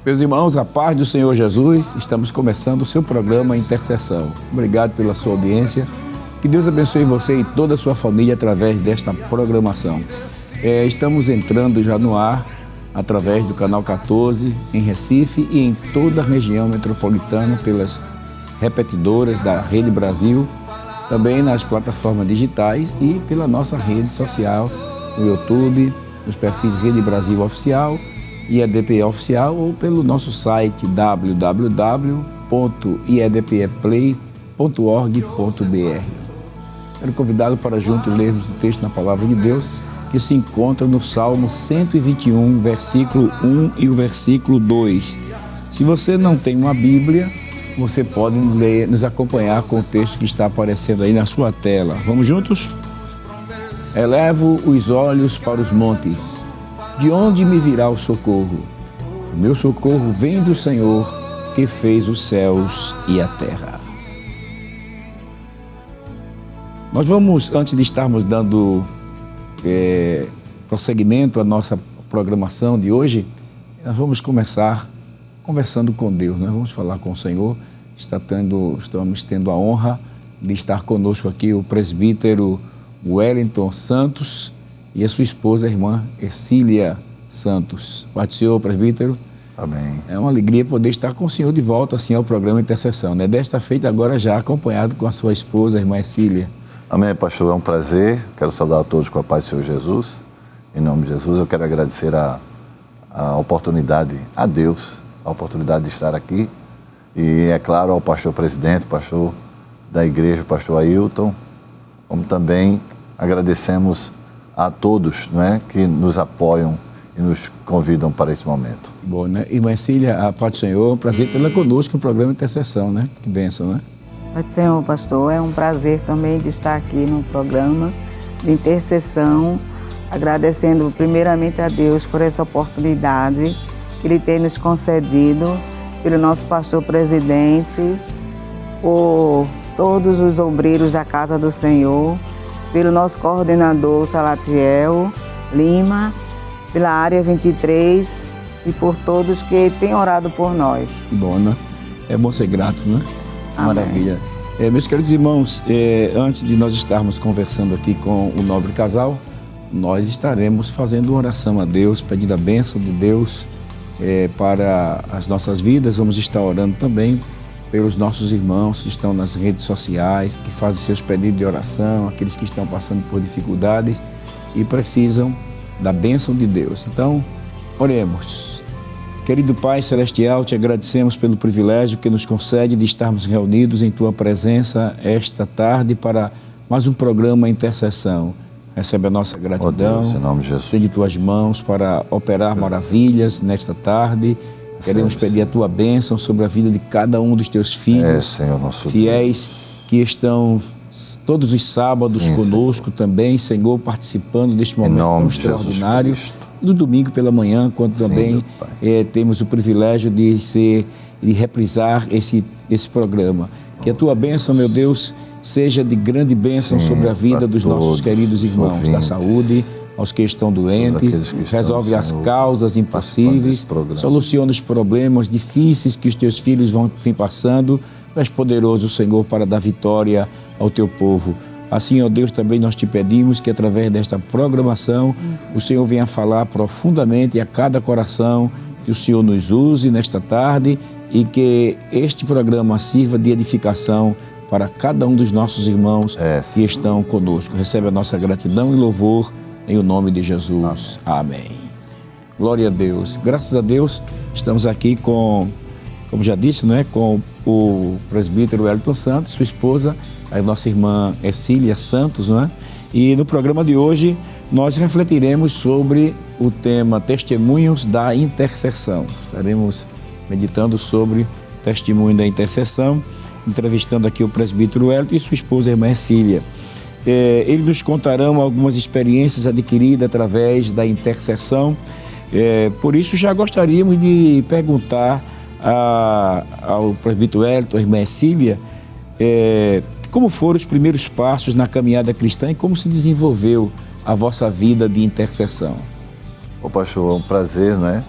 Meus irmãos, a paz do Senhor Jesus, estamos começando o seu programa Intercessão. Obrigado pela sua audiência. Que Deus abençoe você e toda a sua família através desta programação. Estamos entrando já no ar através do Canal 14 em Recife e em toda a região metropolitana pelas repetidoras da Rede Brasil, também nas plataformas digitais e pela nossa rede social, no YouTube, nos perfis Rede Brasil Oficial e EDPE Oficial ou pelo nosso site www.iedpeplay.org.br. Quero convidá-lo para juntos lermos o texto na Palavra de Deus que se encontra no Salmo 121, versículo 1 e o versículo 2. Se você não tem uma Bíblia, você pode nos acompanhar com o texto que está aparecendo aí na sua tela. Vamos juntos? Elevo os olhos para os montes. De onde me virá o socorro? O meu socorro vem do Senhor, que fez os céus e a terra. Nós vamos, antes de estarmos dando prosseguimento à nossa programação de hoje, nós vamos começar conversando com Deus. Nós vamos falar com o Senhor. Estamos tendo a honra de estar conosco aqui o presbítero Wellington Santos e a sua esposa, a irmã Ercília Santos. Pai do Senhor, presbítero. Amém. É uma alegria poder estar com o senhor de volta assim ao programa Intercessão, né? Desta feita agora já acompanhado com a sua esposa, a irmã Ercília. Amém, pastor. É um prazer. Quero saudar a todos com a paz do Senhor Jesus. Em nome de Jesus, eu quero agradecer a oportunidade, a Deus, a oportunidade de estar aqui. E, é claro, ao pastor presidente, pastor da igreja, pastor Ailton, como também agradecemos a todos, não é, que nos apoiam e nos convidam para este momento. Bom, né? Irmã Ercília, a paz do Senhor, prazer tê-la conosco no programa Intercessão, né? Que bênção, né? Pai do Senhor, pastor, é um prazer também de estar aqui no programa de intercessão, agradecendo primeiramente a Deus por essa oportunidade que Ele tem nos concedido, pelo nosso pastor presidente, por todos os obreiros da Casa do Senhor, pelo nosso coordenador Salatiel Lima, pela área 23 e por todos que têm orado por nós. Que bom, né? É bom ser grato, né? Amém. Maravilha. Meus queridos irmãos, antes de nós estarmos conversando aqui com o nobre casal, nós estaremos fazendo uma oração a Deus, pedindo a bênção de Deus para as nossas vidas. Vamos estar orando também pelos nossos irmãos que estão nas redes sociais, que fazem seus pedidos de oração, aqueles que estão passando por dificuldades e precisam da bênção de Deus. Então, oremos. Querido Pai Celestial, te agradecemos pelo privilégio que nos concede de estarmos reunidos em Tua presença esta tarde para mais um programa Intercessão. Recebe a nossa gratidão. Deus, em nome de Jesus. Estende Tuas mãos para operar maravilhas nesta tarde. Queremos pedir a Tua bênção sobre a vida de cada um dos Teus filhos, Senhor, nosso fiéis Deus, que estão todos os sábados conosco, Senhor, também, Senhor, participando deste momento extraordinário. E no domingo pela manhã, quando também temos o privilégio de reprisar esse programa. Que a Tua bênção, meu Deus, seja de grande bênção sobre a vida dos nossos queridos irmãos, da saúde, aos que estão doentes, resolve as causas impossíveis, soluciona os problemas difíceis que os Teus filhos vão passando. Tu és poderoso, Senhor, para dar vitória ao Teu povo. Assim, ó Deus, também nós te pedimos que através desta programação o Senhor venha falar profundamente a cada coração, que o Senhor nos use nesta tarde e que este programa sirva de edificação para cada um dos nossos irmãos que estão conosco. Recebe a nossa gratidão e louvor em o nome de Jesus. Amém. Glória a Deus. Graças a Deus, estamos aqui como já disse, né, com o presbítero Wellington Santos, sua esposa, a nossa irmã Ercília Santos, né? E no programa de hoje nós refletiremos sobre o tema Testemunhos da Intercessão. Estaremos meditando sobre o testemunho da intercessão, entrevistando aqui o presbítero Wellington e sua esposa, a irmã Ercília. Eles nos contarão algumas experiências adquiridas através da intercessão. Por isso já gostaríamos de perguntar ao presbítero Wellington, à irmã Ercília, como foram os primeiros passos na caminhada cristã e como se desenvolveu a vossa vida de intercessão? Pastor, é um prazer, né?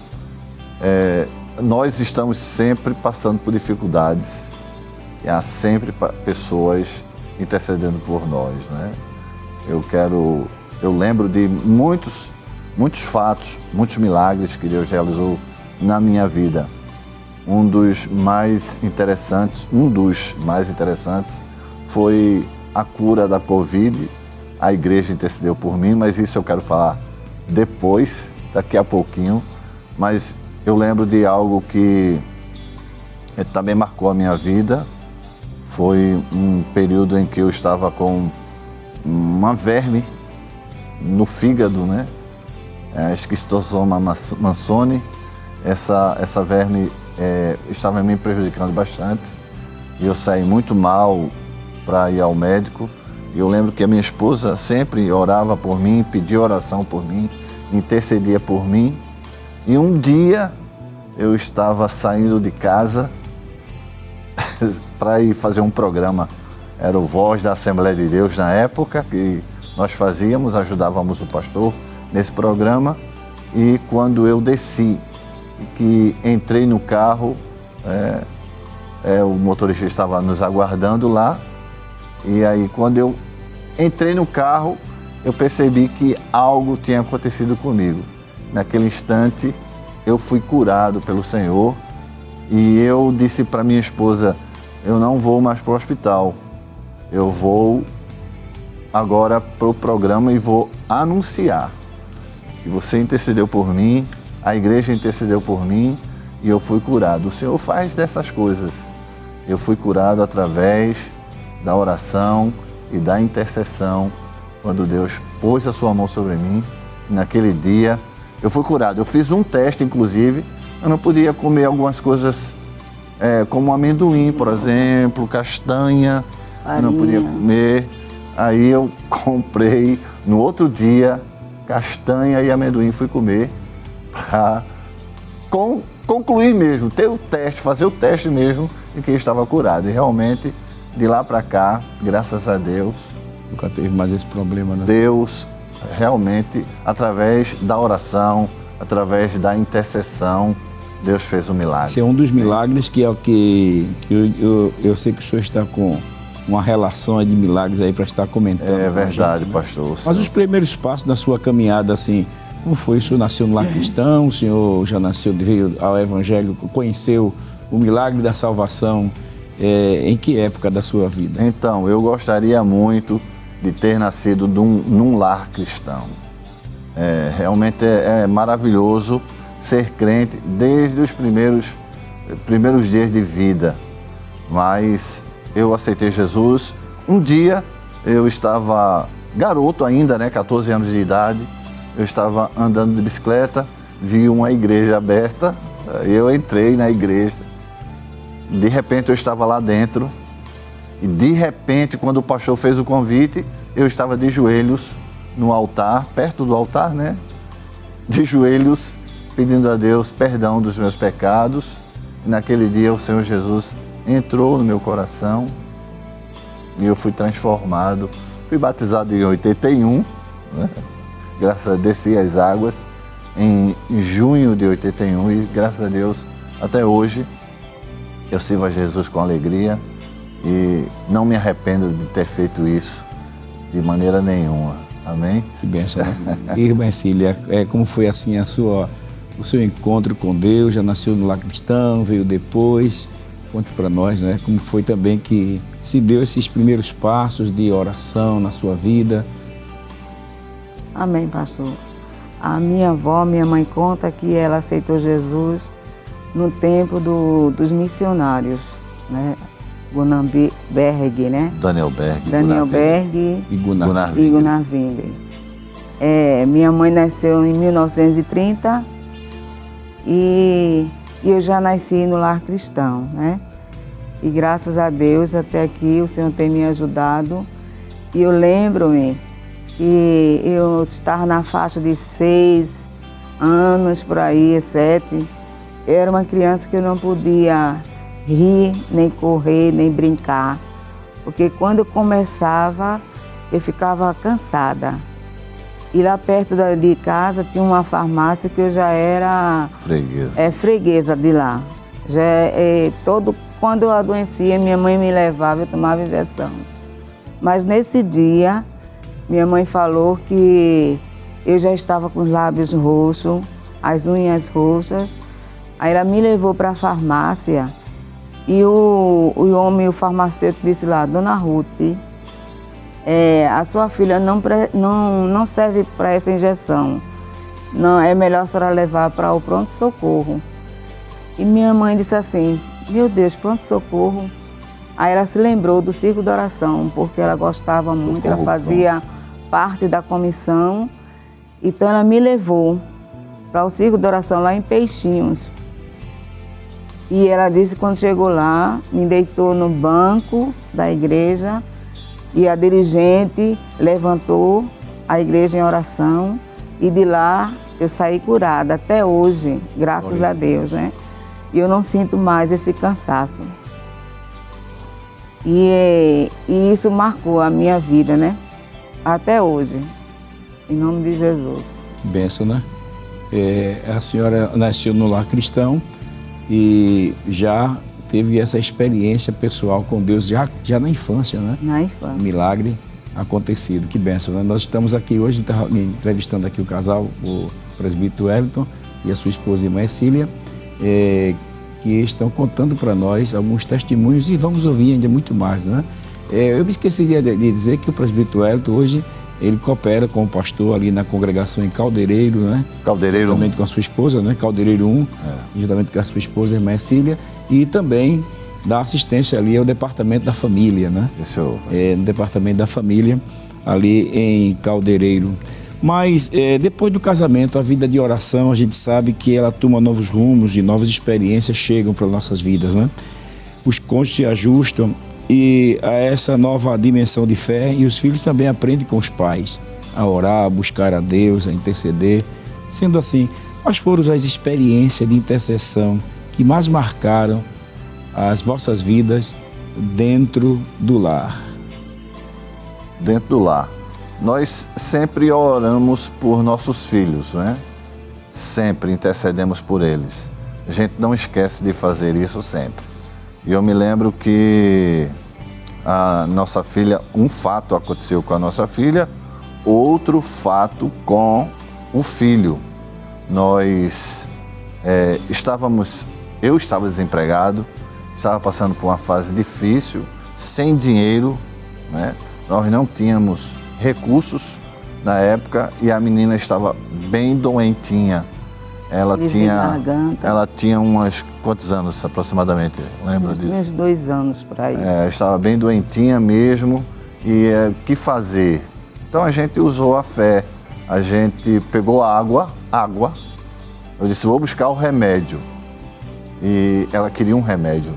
nós estamos sempre passando por dificuldades e há sempre pessoas intercedendo por nós, né? Eu lembro de muitos fatos, muitos milagres que Deus realizou na minha vida. Um dos mais interessantes foi a cura da Covid. A igreja intercedeu por mim, mas isso eu quero falar depois, daqui a pouquinho. Mas eu lembro de algo que também marcou a minha vida. Foi um período em que eu estava com uma verme no fígado, né? A Schistosoma mansoni. Essa verme estava me prejudicando bastante. E eu saí muito mal para ir ao médico. E eu lembro que a minha esposa sempre orava por mim, pedia oração por mim, intercedia por mim. E um dia eu estava saindo de casa para ir fazer um programa. Era o Voz da Assembleia de Deus na época, que nós ajudávamos o pastor nesse programa. E quando eu desci, que entrei no carro, o motorista estava nos aguardando lá. E aí, quando eu entrei no carro, eu percebi que algo tinha acontecido comigo. Naquele instante, eu fui curado pelo Senhor e eu disse para minha esposa, eu não vou mais para o hospital, eu vou agora para o programa e vou anunciar. E você intercedeu por mim, a igreja intercedeu por mim e eu fui curado. O Senhor faz dessas coisas. Eu fui curado através da oração e da intercessão, quando Deus pôs a sua mão sobre mim. Naquele dia, eu fui curado. Eu fiz um teste, inclusive, eu não podia comer algumas coisas, como amendoim, por exemplo, castanha, eu não podia comer. Aí eu comprei, no outro dia, castanha e amendoim, fui comer para concluir mesmo, ter o teste, fazer o teste mesmo de que eu estava curado. E realmente, de lá para cá, graças a Deus... Nunca teve mais esse problema, né? Deus, realmente, através da oração, através da intercessão, Deus fez um milagre. Esse é um dos milagres que é o que eu sei que o senhor está com uma relação de milagres aí para estar comentando. É verdade, gente, né? pastor. Mas os primeiros passos da sua caminhada, assim, como foi? O senhor nasceu no lar cristão, o senhor já nasceu, veio ao evangelho, conheceu o milagre da salvação, em que época da sua vida? Então, eu gostaria muito de ter nascido num lar cristão. Realmente é maravilhoso ser crente desde os primeiros dias de vida. Mas eu aceitei Jesus. Um dia eu estava garoto ainda, 14 anos de idade. Eu estava andando de bicicleta, vi uma igreja aberta, eu entrei na igreja. De repente eu estava lá dentro e de repente, quando o pastor fez o convite, eu estava de joelhos no altar, perto do altar, de joelhos, pedindo a Deus perdão dos meus pecados. E naquele dia o Senhor Jesus entrou no meu coração e eu fui transformado. Fui batizado em 81, graças a Deus, desci as águas em junho de 81 e graças a Deus, até hoje, eu sirvo a Jesus com alegria e não me arrependo de ter feito isso de maneira nenhuma. Amém? Que bênção, né? Irmã Cília, como foi assim o seu encontro com Deus? Já nasceu no lar cristão, veio depois? Conte para nós, como foi também que se deu esses primeiros passos de oração na sua vida? Amém, pastor. A minha avó, minha mãe conta que ela aceitou Jesus no tempo dos missionários, Gunnar-Berg, Daniel Berg e Gunnar Wingre. Minha mãe nasceu em 1930 e eu já nasci no lar cristão, E graças a Deus até aqui o Senhor tem me ajudado. E eu lembro-me que eu estava na faixa de 6 anos, por aí, 7. Eu era uma criança que eu não podia rir, nem correr, nem brincar. Porque quando eu começava, eu ficava cansada. E lá perto de casa tinha uma farmácia que eu já era freguesa de lá. Quando eu adoecia, minha mãe me levava, eu tomava injeção. Mas nesse dia, minha mãe falou que eu já estava com os lábios roxos, as unhas roxas. Aí ela me levou para a farmácia e o farmacêutico disse lá: Dona Ruth, a sua filha não serve para essa injeção. Não, é melhor a senhora levar para o pronto-socorro. E minha mãe disse assim: meu Deus, pronto-socorro. Aí ela se lembrou do Círculo da Oração, porque ela gostava muito, ela fazia parte da comissão. Então ela me levou para o Círculo da Oração lá em Peixinhos. E ela disse que quando chegou lá, me deitou no banco da igreja e a dirigente levantou a igreja em oração e de lá eu saí curada até hoje, graças a Deus, né? E eu não sinto mais esse cansaço. E isso marcou a minha vida, né? Até hoje, em nome de Jesus. Bênção, né? A senhora nasceu no lar cristão e já teve essa experiência pessoal com Deus já na infância, né? Na infância. Milagre acontecido, que bênção, né? Nós estamos aqui hoje entrevistando aqui o casal, o presbítero Wellington e a sua esposa irmã Cília, que estão contando para nós alguns testemunhos e vamos ouvir ainda muito mais, né? Eu me esqueci de dizer que o presbítero Wellington hoje ele coopera com o pastor ali na congregação em Caldeireiro, né? Caldeireiro 1. Juntamente com a sua esposa, né? Caldeireiro 1, juntamente com a sua esposa, irmã Cília, e também dá assistência ali ao departamento da família, né? Isso. No departamento da família, ali em Caldeireiro. Mas depois do casamento, a vida de oração, a gente sabe que ela toma novos rumos e novas experiências chegam para nossas vidas, né? Os cônjuges se ajustam e a essa nova dimensão de fé e os filhos também aprendem com os pais a orar, a buscar a Deus, a interceder. Sendo assim, quais foram as experiências de intercessão que mais marcaram as vossas vidas dentro do lar? Dentro do lar. Nós sempre oramos por nossos filhos, né? Sempre intercedemos por eles. A gente não esquece de fazer isso sempre. E eu me lembro que a nossa filha, um fato aconteceu com a nossa filha, outro fato com o filho. Nós eu estava desempregado, estava passando por uma fase difícil, sem dinheiro, né? Nós não tínhamos recursos na época e a menina estava bem doentinha. Ela tinha quantos anos aproximadamente? Lembra disso? Uns 2 anos por aí. Estava bem doentinha mesmo e o que fazer? Então a gente usou a fé, a gente pegou água. Eu disse, vou buscar o remédio. E ela queria um remédio.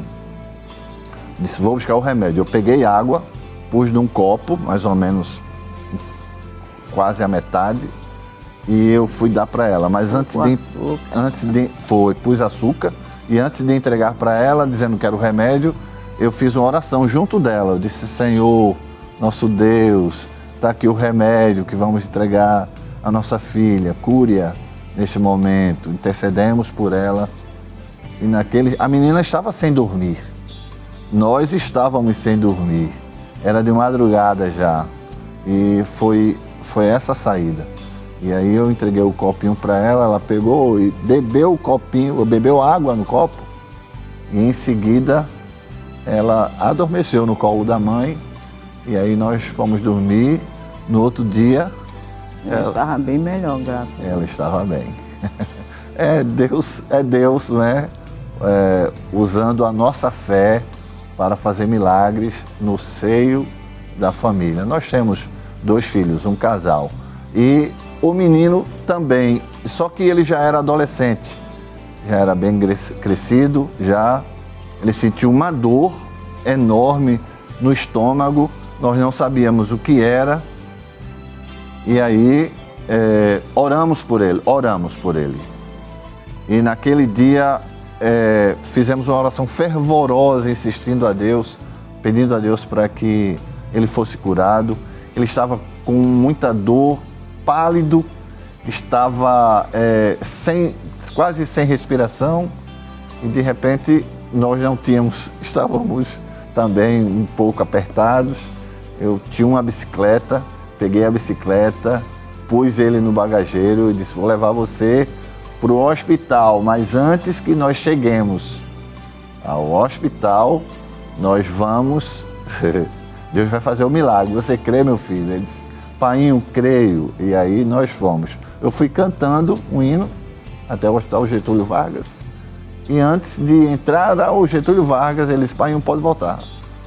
Disse, vou buscar o remédio. Eu peguei água, pus num copo, mais ou menos quase a metade, e eu fui dar para ela. Mas pus açúcar, e antes de entregar para ela, dizendo que era o remédio, eu fiz uma oração junto dela. Eu disse, Senhor, nosso Deus, está aqui o remédio que vamos entregar à nossa filha, cure-a neste momento. Intercedemos por ela. E a menina estava sem dormir. Nós estávamos sem dormir. Era de madrugada já. E foi essa a saída. E aí eu entreguei o copinho para ela, ela pegou e bebeu o copinho, bebeu água no copo. E em seguida ela adormeceu no colo da mãe. E aí nós fomos dormir. No outro dia... Ela estava bem melhor, graças a Deus. Ela estava bem. É Deus, né? Usando a nossa fé para fazer milagres no seio da família. Nós temos 2 filhos, um casal. E o menino também, só que ele já era adolescente, já era bem crescido, ele sentiu uma dor enorme no estômago, nós não sabíamos o que era, e aí oramos por ele. E naquele dia fizemos uma oração fervorosa, insistindo a Deus, pedindo a Deus para que ele fosse curado. Ele estava com muita dor pálido, estava quase sem respiração, e de repente nós não tínhamos, estávamos também um pouco apertados. Eu tinha uma bicicleta, peguei a bicicleta, pus ele no bagageiro e disse: vou levar você para o hospital, mas antes que nós cheguemos ao hospital, nós vamos, Deus vai fazer o milagre, você crê, meu filho? Ele disse: painho, creio. E aí nós fomos. Eu fui cantando um hino até o Hospital Getúlio Vargas, e antes de entrar ao Getúlio Vargas, ele disse: painho, pode voltar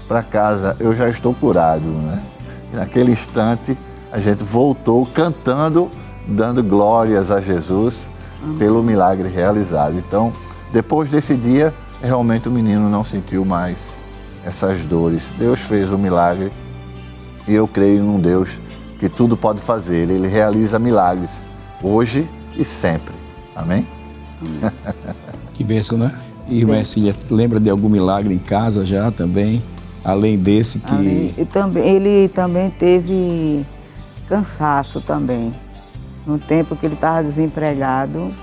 para casa, eu já estou curado, né? E naquele instante a gente voltou cantando, dando glórias a Jesus pelo milagre realizado. Então, depois desse dia, realmente o menino não sentiu mais essas dores. Deus fez o milagre, e eu creio num Deus que tudo pode fazer. Ele realiza milagres hoje e sempre. Amém? Que bênção, né? E irmã Cília, lembra de algum milagre em casa já também? Além desse que... Ele também teve cansaço também. No tempo que ele estava desempregado.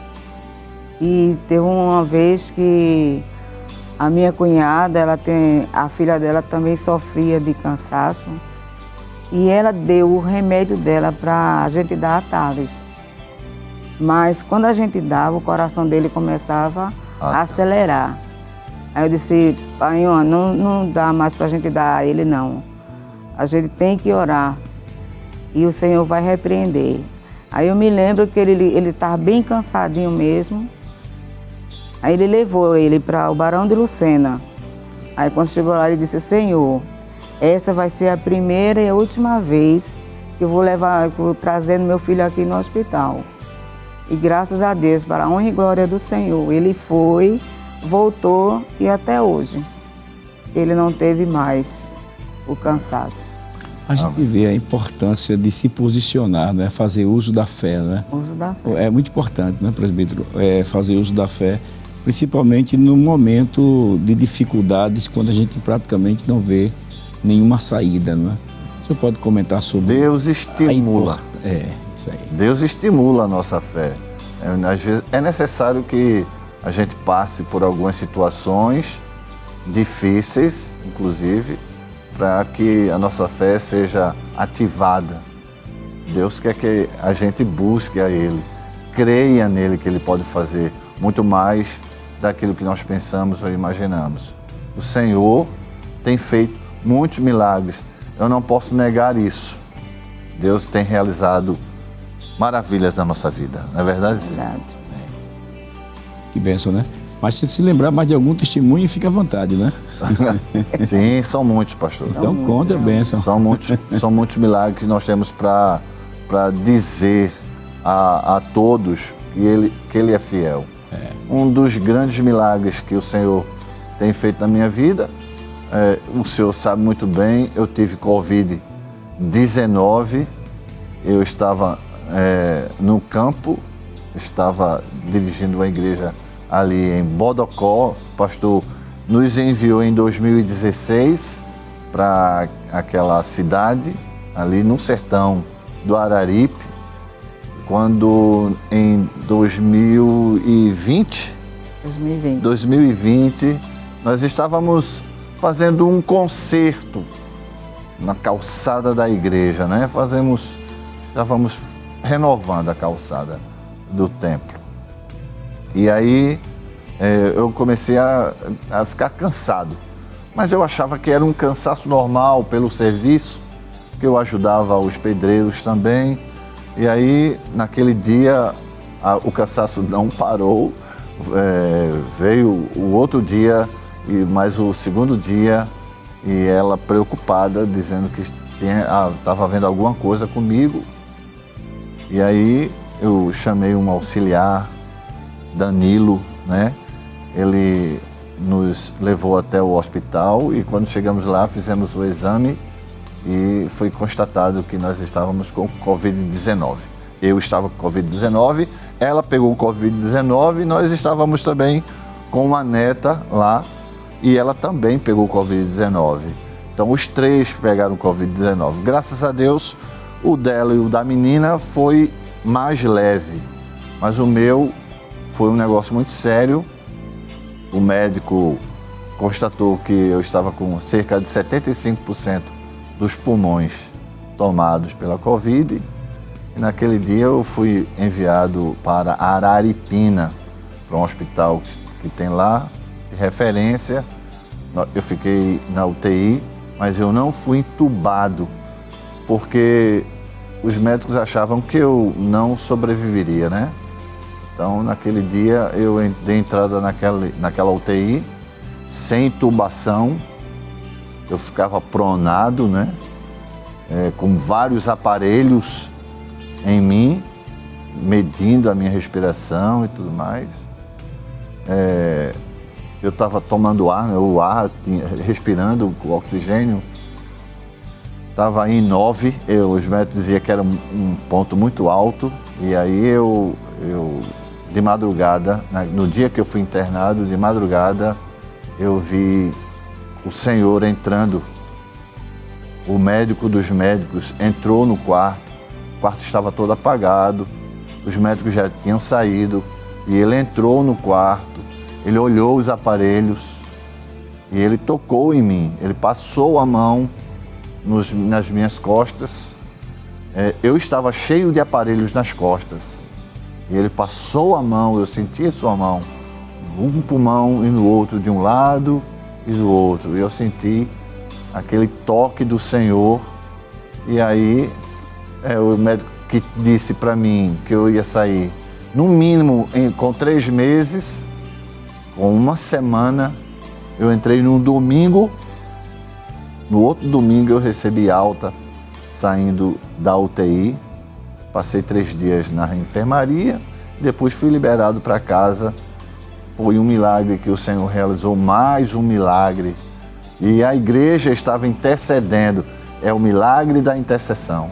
E teve uma vez que a minha cunhada, a filha dela também sofria de cansaço. E ela deu o remédio dela para a gente dar a Thales. Mas quando a gente dava, o coração dele começava a acelerar. Aí eu disse: pai, não dá mais para a gente dar a ele, não. A gente tem que orar e o Senhor vai repreender. Aí eu me lembro que ele estava bem cansadinho mesmo. Aí ele levou ele para o Barão de Lucena. Aí quando chegou lá, ele disse: Senhor, essa vai ser a primeira e a última vez que eu vou trazendo meu filho aqui no hospital. E graças a Deus, para a honra e glória do Senhor, ele foi, voltou e até hoje ele não teve mais o cansaço. A gente vê a importância de se posicionar, né? Fazer uso da fé, né? Uso da fé. É muito importante, né, presbítero? Fazer uso da fé, principalmente no momento de dificuldades, quando a gente praticamente não vê nenhuma saída, não é? O senhor pode comentar sobre... Deus estimula. Isso aí. Deus estimula a nossa fé. Às vezes é necessário que a gente passe por algumas situações difíceis, inclusive, para que a nossa fé seja ativada. Deus quer que a gente busque a Ele, creia nele que Ele pode fazer muito mais daquilo que nós pensamos ou imaginamos. O Senhor tem feito muitos milagres, eu não posso negar isso. Deus tem realizado maravilhas na nossa vida, não é verdade? É verdade. Que bênção, né? Mas se lembrar mais de algum testemunho, fica à vontade, né? Sim, são muitos, pastor. Então conta a bênção. São muitos milagres que nós temos para dizer a todos que Ele é fiel. Um dos grandes milagres que o Senhor tem feito na minha vida, o Senhor sabe muito bem, eu tive Covid-19, eu estava no campo, estava dirigindo uma igreja ali em Bodocó. O pastor nos enviou em 2016 para aquela cidade, ali no sertão do Araripe, quando em 2020, nós estávamos fazendo um concerto na calçada da igreja, né? Estávamos renovando a calçada do templo. E aí eu comecei a ficar cansado, mas eu achava que era um cansaço normal pelo serviço, que eu ajudava os pedreiros também. E aí, naquele dia, o cansaço não parou, veio o outro dia, mais o segundo dia, e ela preocupada, dizendo que estava havendo alguma coisa comigo. E aí eu chamei um auxiliar, Danilo, né? Ele nos levou até o hospital e quando chegamos lá fizemos o exame e foi constatado que nós estávamos com Covid-19. Eu estava com Covid-19, ela pegou o Covid-19 e nós estávamos também com uma neta lá e ela também pegou o Covid-19. Então os três pegaram o Covid-19. Graças a Deus, O dela e o da menina foi mais leve, mas o meu foi um negócio muito sério. O médico constatou que eu estava com cerca de 75% dos pulmões tomados pela Covid. E naquele dia eu fui enviado para Araripina, para um hospital que tem lá, de referência. Eu fiquei na UTI, mas eu não fui entubado, porque os médicos achavam que eu não sobreviveria, né? Então, naquele dia, eu dei entrada naquela UTI, sem intubação. Eu ficava pronado, né? Com vários aparelhos em mim, medindo a minha respiração e tudo mais. Eu estava tomando ar, né? O ar, respirando o oxigênio. Estava em 9, os médicos diziam que era um ponto muito alto. E aí eu de madrugada, no dia que eu fui internado, de madrugada, eu vi o Senhor entrando. O médico dos médicos entrou no quarto, o quarto estava todo apagado, os médicos já tinham saído, e ele entrou no quarto, ele olhou os aparelhos e ele tocou em mim, ele passou a mão nas minhas costas. Eu estava cheio de aparelhos nas costas. E ele passou a mão, eu senti a sua mão, um pulmão e no outro, de um lado e do outro. E eu senti aquele toque do Senhor. E aí, o médico que disse para mim que eu ia sair, no mínimo, com 3 meses, com 1 semana, eu entrei num domingo. No outro domingo eu recebi alta, saindo da UTI. Passei 3 dias na enfermaria, depois fui liberado para casa. Foi um milagre que o Senhor realizou, mais um milagre. E a igreja estava intercedendo, é o milagre da intercessão,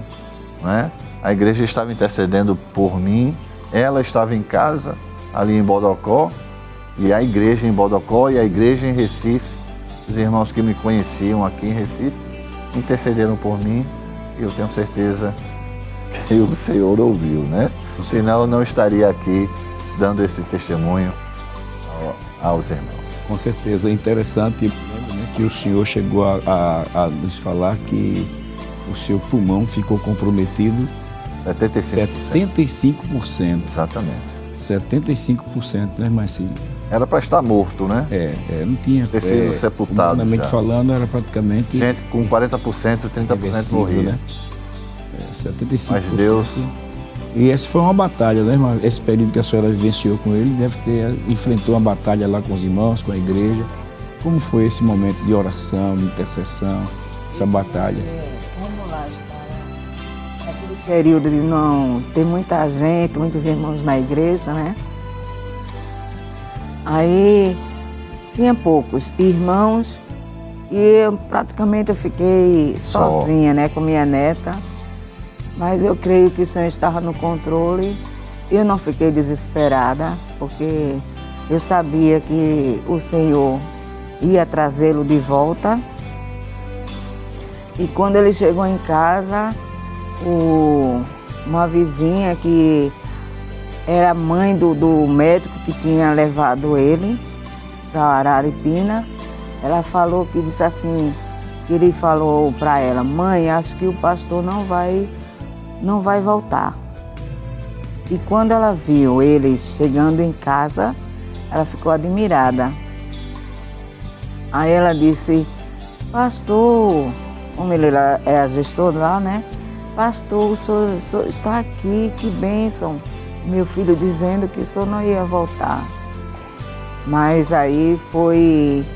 né? A igreja estava intercedendo por mim, ela estava em casa, ali em Bodocó, e a igreja em Bodocó e a igreja em Recife, os irmãos que me conheciam aqui em Recife, intercederam por mim, e eu tenho certeza que o Senhor ouviu, né? Senão eu não estaria aqui dando esse testemunho aos irmãos. Com certeza, é interessante, lembro, né, que o senhor chegou a nos falar que o seu pulmão ficou comprometido 75%. Exatamente. 75%, né, Marcílio? Era para estar morto, né? Não tinha... Ter sido sepultado humanamente já. Falando, era praticamente... Gente com 40%, 30% morria. Né? 75%. Mas Deus... E essa foi uma batalha, né, irmão? Esse período que a senhora vivenciou com ele, enfrentou uma batalha lá com os irmãos, com a igreja. Como foi esse momento de oração, de intercessão, essa batalha? Vamos lá, está aquele período de não ter muita gente, muitos irmãos na igreja, né? Aí tinha poucos irmãos e eu fiquei sozinha, né, com minha neta. Mas eu creio que o Senhor estava no controle. Eu não fiquei desesperada, porque eu sabia que o Senhor ia trazê-lo de volta. E quando ele chegou em casa, uma vizinha que era mãe do médico que tinha levado ele para Araripina, ela falou que disse assim, que ele falou para ela: mãe, acho que o pastor não vai voltar. E quando ela viu ele chegando em casa, ela ficou admirada. Aí ela disse: pastor, como ele é a gestora lá, né? Pastor, o senhor está aqui, que bênção. Meu filho dizendo que o senhor não ia voltar. Mas aí foi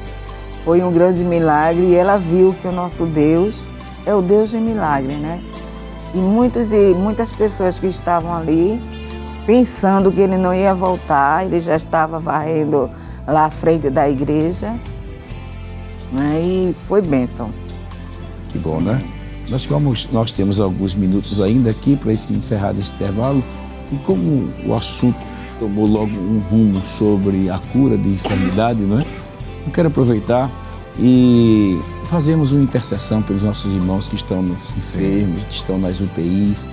um grande milagre e ela viu que o nosso Deus é o Deus de milagre, né? E muitas pessoas que estavam ali pensando que ele não ia voltar, ele já estava varrendo lá à frente da igreja, né? E foi bênção. Que bom, né? Nós temos alguns minutos ainda aqui para encerrar esse intervalo. E como o assunto tomou logo um rumo sobre a cura de enfermidade, não é? Eu quero aproveitar e fazemos uma intercessão pelos nossos irmãos que estão enfermos, que estão nas UTIs,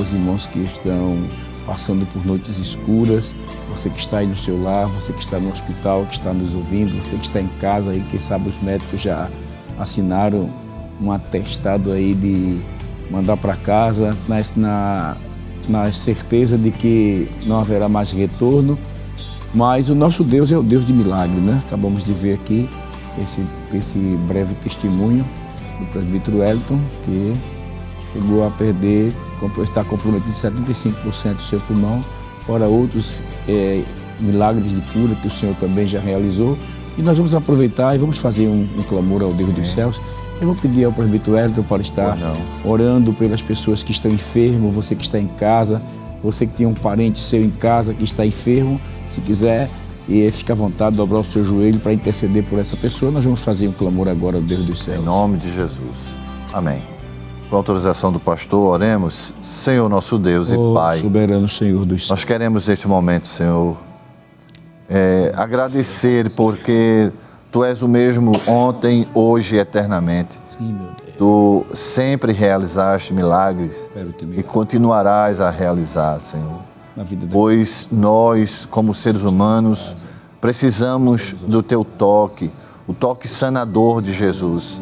os irmãos que estão passando por noites escuras, você que está aí no seu lar, você que está no hospital, que está nos ouvindo, você que está em casa aí, quem sabe os médicos já assinaram um atestado aí de mandar para casa, na certeza de que não haverá mais retorno, mas o nosso Deus é o Deus de milagre, né? Acabamos de ver aqui esse breve testemunho do presbítero Wellington, que chegou a perder, está comprometido 75% do seu pulmão, fora outros milagres de cura que o Senhor também já realizou. E nós vamos aproveitar e vamos fazer um clamor ao Deus dos céus. Eu vou pedir ao presbítero Wellington para estar orando pelas pessoas que estão enfermas, você que está em casa, você que tem um parente seu em casa que está enfermo, se quiser, fique à vontade de dobrar o seu joelho para interceder por essa pessoa. Nós vamos fazer um clamor agora ao Deus dos céus. Em nome de Jesus. Amém. Com a autorização do pastor, oremos. Senhor nosso Deus e Pai, soberano Senhor dos céus, nós queremos neste momento, Senhor, agradecer porque Tu és o mesmo ontem, hoje e eternamente. Sim, meu Deus. Tu sempre realizaste milagres e continuarás a realizar, Senhor. Pois nós, como seres humanos, precisamos do Teu toque, o toque sanador de Jesus,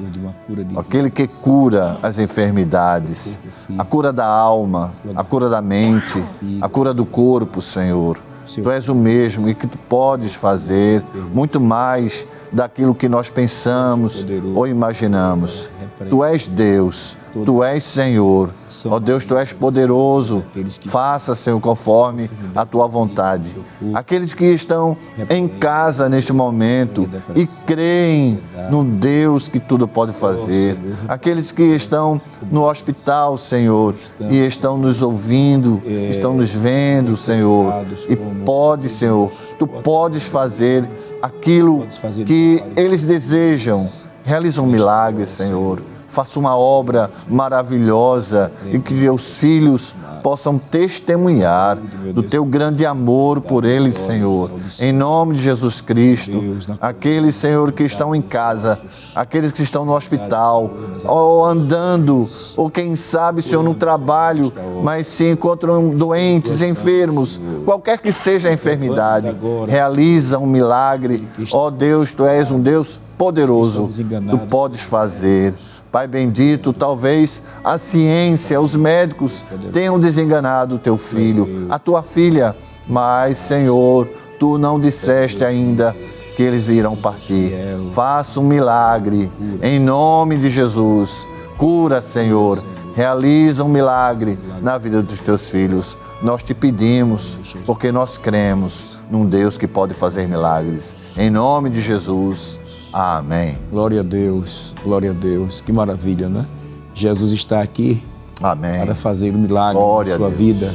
aquele que cura as enfermidades, a cura da alma, a cura da mente, a cura do corpo, Senhor. Tu és o mesmo e que Tu podes fazer muito mais daquilo que nós pensamos ou imaginamos. Tu és Deus, Tu és Senhor. Ó Deus, Tu és poderoso. Faça, Senhor, conforme a Tua vontade. Aqueles que estão em casa neste momento e creem no Deus que tudo pode fazer. Aqueles que estão no hospital, Senhor, e estão nos ouvindo, estão nos vendo, Senhor. E pode, Senhor, Tu podes fazer aquilo que eles desejam. Realiza um milagre, Senhor. Faça uma obra maravilhosa e que teus filhos possam testemunhar do Teu grande amor por eles, Senhor. Em nome de Jesus Cristo, aqueles, Senhor, que estão em casa, aqueles que estão no hospital, ou andando, ou quem sabe, Senhor, no trabalho, mas se encontram doentes, enfermos, qualquer que seja a enfermidade, realiza um milagre. Ó Deus, Tu és um Deus poderoso, Tu podes fazer. Pai bendito, talvez a ciência, os médicos tenham desenganado o Teu filho, a Tua filha, mas, Senhor, Tu não disseste ainda que eles irão partir. Faça um milagre, em nome de Jesus. Cura, Senhor, realiza um milagre na vida dos Teus filhos. Nós Te pedimos, porque nós cremos num Deus que pode fazer milagres. Em nome de Jesus. Amém. Glória a Deus, glória a Deus. Que maravilha, né? Jesus está aqui para fazer um milagre na sua vida.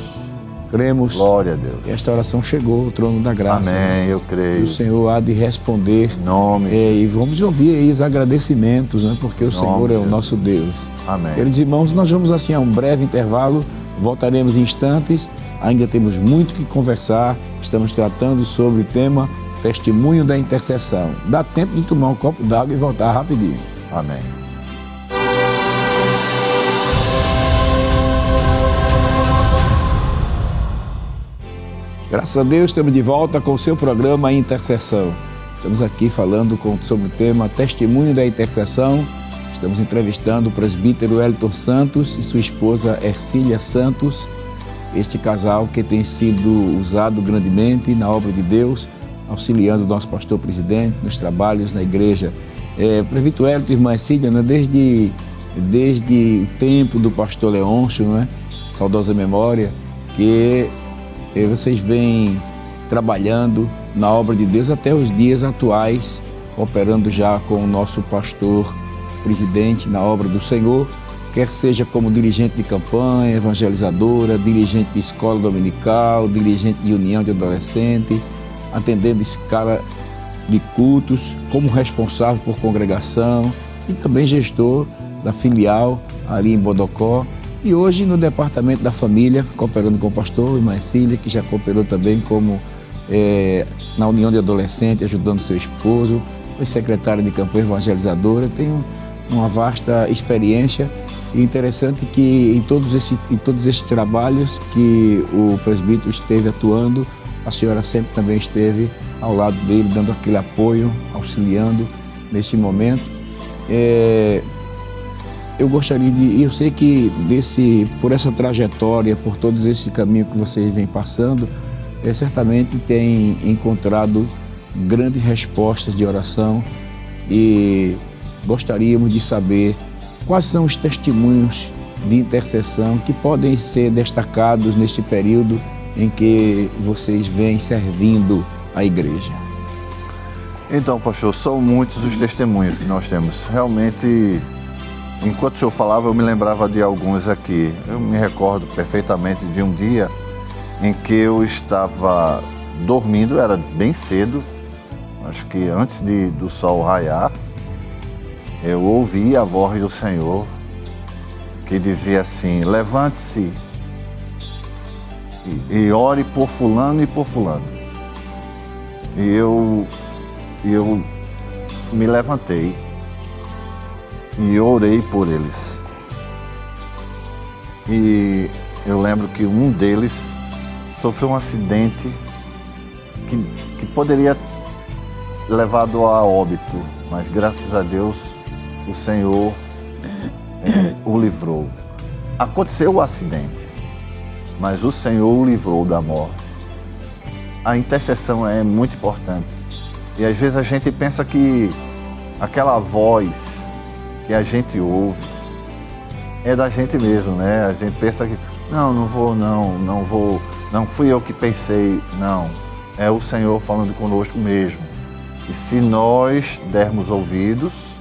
Cremos que esta oração chegou ao trono da graça. Amém, eu creio. E o Senhor há de responder. Em nome de Jesus. E vamos ouvir aí os agradecimentos, né? Porque o Senhor é o nosso Deus. Amém. Queridos irmãos, nós vamos assim a um breve intervalo. Voltaremos em instantes. Ainda temos muito que conversar. Estamos tratando sobre o tema Testemunho da Intercessão. Dá tempo de tomar um copo d'água e voltar rapidinho. Amém. Graças a Deus, estamos de volta com o seu programa Intercessão. Estamos aqui falando sobre o tema Testemunho da Intercessão. Estamos entrevistando o presbítero Wellington Santos e sua esposa Ercília Santos. Este casal que tem sido usado grandemente na obra de Deus, auxiliando o nosso pastor presidente nos trabalhos na igreja. Presbítero Wellington e irmã Ercília, né, desde o tempo do pastor Leôncio, né, saudosa memória, que vocês vêm trabalhando na obra de Deus até os dias atuais, cooperando já com o nosso pastor presidente na obra do Senhor, quer seja como dirigente de campanha, evangelizadora, dirigente de escola dominical, dirigente de união de adolescente, atendendo escala de cultos, como responsável por congregação e também gestor da filial ali em Bodocó. E hoje no departamento da família, cooperando com o pastor irmã Ercília, que já cooperou também como na união de adolescentes, ajudando seu esposo, foi secretária de campanha evangelizadora. Tem uma vasta experiência. E interessante que em todos esses trabalhos que o presbítero esteve atuando, a senhora sempre também esteve ao lado dele, dando aquele apoio, auxiliando neste momento. Eu gostaria eu sei que por essa trajetória, por todo esse caminho que vocês vêm passando, certamente tem encontrado grandes respostas de oração e gostaríamos de saber quais são os testemunhos de intercessão que podem ser destacados neste período em que vocês vêm servindo a igreja. Então, pastor, são muitos os testemunhos que nós temos. Realmente, enquanto o senhor falava, eu me lembrava de alguns aqui. Eu me recordo perfeitamente de um dia em que eu estava dormindo, era bem cedo, acho que antes do sol raiar, eu ouvi a voz do Senhor que dizia assim: levante-se e ore por fulano e por fulano. E eu me levantei e orei por eles. E eu lembro que um deles sofreu um acidente que poderia levado a óbito, mas graças a Deus o Senhor o livrou. Aconteceu o acidente, mas o Senhor o livrou da morte. A intercessão é muito importante. E às vezes a gente pensa que aquela voz que a gente ouve é da gente mesmo, né? A gente pensa que não vou, não fui eu que pensei, não. É o Senhor falando conosco mesmo. E se nós dermos ouvidos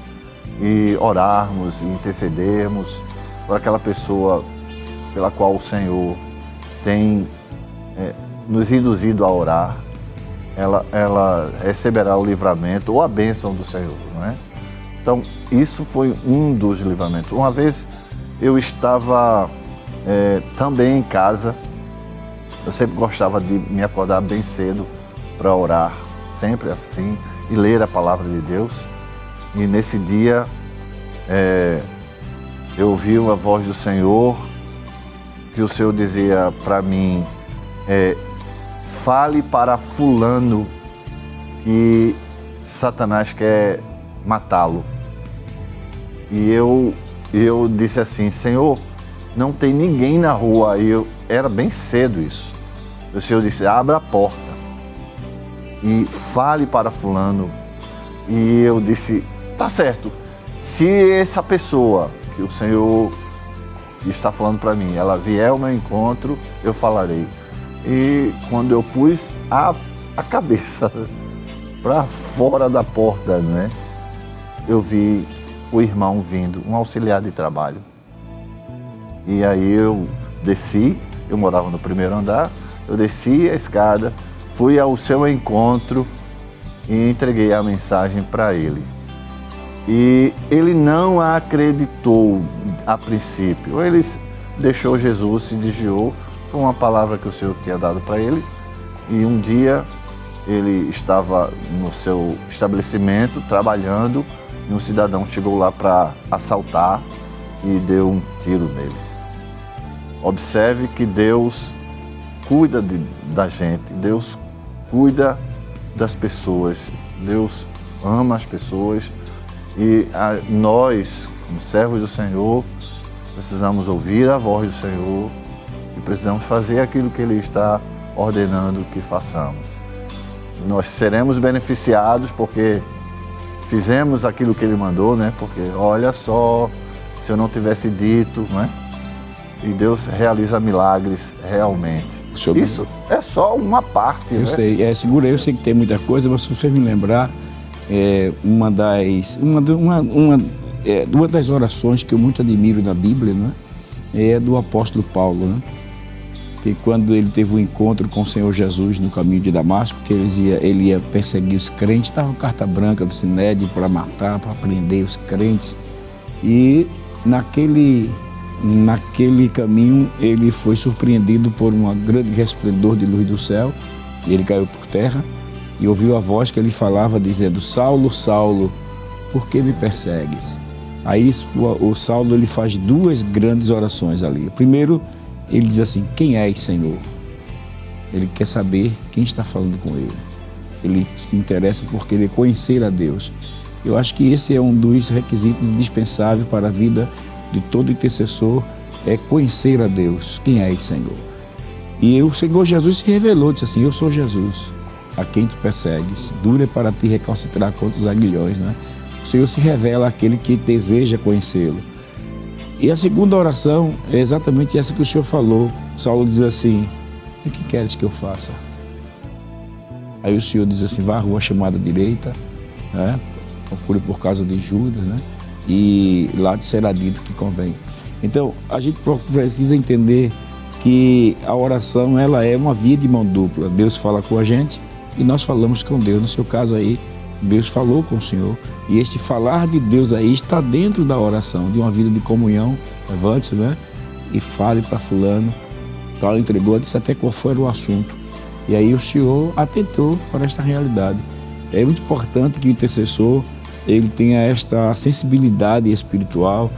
e orarmos e intercedermos por aquela pessoa pela qual o Senhor tem nos induzido a orar, ela receberá o livramento ou a bênção do Senhor, não é? Então, isso foi um dos livramentos. Uma vez eu estava também em casa. Eu sempre gostava de me acordar bem cedo para orar, sempre assim, e ler a palavra de Deus. E nesse dia eu ouvi uma voz do Senhor, que o Senhor dizia para mim: fale para fulano que Satanás quer matá-lo. E eu disse assim: Senhor, não tem ninguém na rua. E era bem cedo isso. O Senhor disse: abra a porta e fale para fulano. E eu disse: tá certo, se essa pessoa que o Senhor está falando para mim, ela vier ao meu encontro, eu falarei. E quando eu pus a cabeça para fora da porta, né, eu vi o irmão vindo, um auxiliar de trabalho. E aí eu desci, eu morava no primeiro andar, eu desci a escada, fui ao seu encontro e entreguei a mensagem para ele. E ele não acreditou a princípio. Ele deixou Jesus, se desviou. Foi uma palavra que o Senhor tinha dado para ele. E um dia ele estava no seu estabelecimento trabalhando e um cidadão chegou lá para assaltar e deu um tiro nele. Observe que Deus cuida da gente, Deus cuida das pessoas, Deus ama as pessoas e nós, como servos do Senhor, precisamos ouvir a voz do Senhor e precisamos fazer aquilo que Ele está ordenando que façamos. Nós seremos beneficiados porque fizemos aquilo que Ele mandou, né? Porque olha só, se eu não tivesse dito, né? E Deus realiza milagres realmente. Isso é só uma parte, eu sei, segura aí, eu sei que tem muita coisa, mas se você me lembrar, uma das orações que eu muito admiro na Bíblia, né, é do apóstolo Paulo, né? Que quando ele teve um encontro com o Senhor Jesus no caminho de Damasco, que ele ia perseguir os crentes, estava com carta branca do Sinédrio para matar, para prender os crentes. E naquele caminho ele foi surpreendido por um grande resplendor de luz do céu, e ele caiu por terra e ouviu a voz que ele falava dizendo: Saulo, Saulo, por que me persegues? Aí o Saulo ele faz duas grandes orações ali. Primeiro, ele diz assim: quem és, Senhor? Ele quer saber quem está falando com ele. Ele se interessa por querer conhecer a Deus. Eu acho que esse é um dos requisitos indispensáveis para a vida de todo intercessor, é conhecer a Deus. Quem és, Senhor? E o Senhor Jesus se revelou, disse assim: eu sou Jesus, a quem tu persegues. Dura para ti recalcitrar contra os aguilhões, né? O Senhor se revela àquele que deseja conhecê-lo. E a segunda oração é exatamente essa que o Senhor falou. Saulo diz assim: o que queres que eu faça? Aí o Senhor diz assim: vá à rua chamada direita, né? Procure por causa de Judas, né? E lá te será dito que convém. Então, a gente precisa entender que a oração, ela é uma via de mão dupla. Deus fala com a gente e nós falamos com Deus. No seu caso aí, Deus falou com o Senhor. E este falar de Deus aí está dentro da oração, de uma vida de comunhão. Levante-se, né? E fale para fulano. Tal entregou, disse até qual foi o assunto. E aí o Senhor atentou para esta realidade. É muito importante que o intercessor ele tenha esta sensibilidade espiritual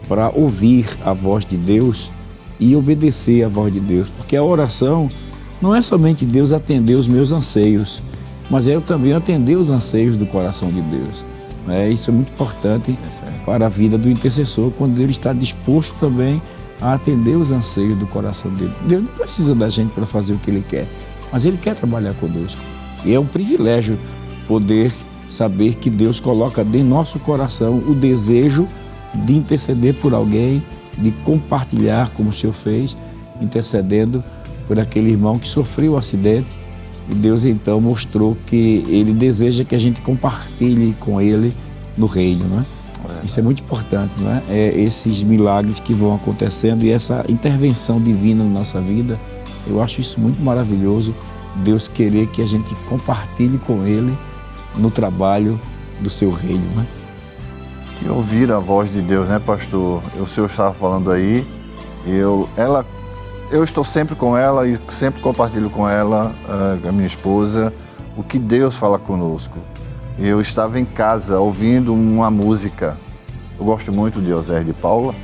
para ouvir a voz de Deus e obedecer à voz de Deus. Porque a oração não é somente Deus atender os meus anseios, mas é eu também atender os anseios do coração de Deus. Isso é muito importante para a vida do intercessor, quando ele está disposto também a atender os anseios do coração dele. Deus não precisa da gente para fazer o que Ele quer, mas Ele quer trabalhar conosco. E é um privilégio poder saber que Deus coloca dentro do nosso coração o desejo de interceder por alguém, de compartilhar, como o Senhor fez, intercedendo por aquele irmão que sofreu o acidente. E Deus então mostrou que Ele deseja que a gente compartilhe com Ele no reino, não é? Isso é muito importante, não é? Esses milagres que vão acontecendo e essa intervenção divina na nossa vida, eu acho isso muito maravilhoso. Deus querer que a gente compartilhe com Ele no trabalho do seu reino, não é? Que ouvir a voz de Deus, né, pastor? O senhor estava falando aí, eu estou sempre com ela e sempre compartilho com ela, a minha esposa, o que Deus fala conosco. Eu estava em casa ouvindo uma música, eu gosto muito de Oséias de Paula,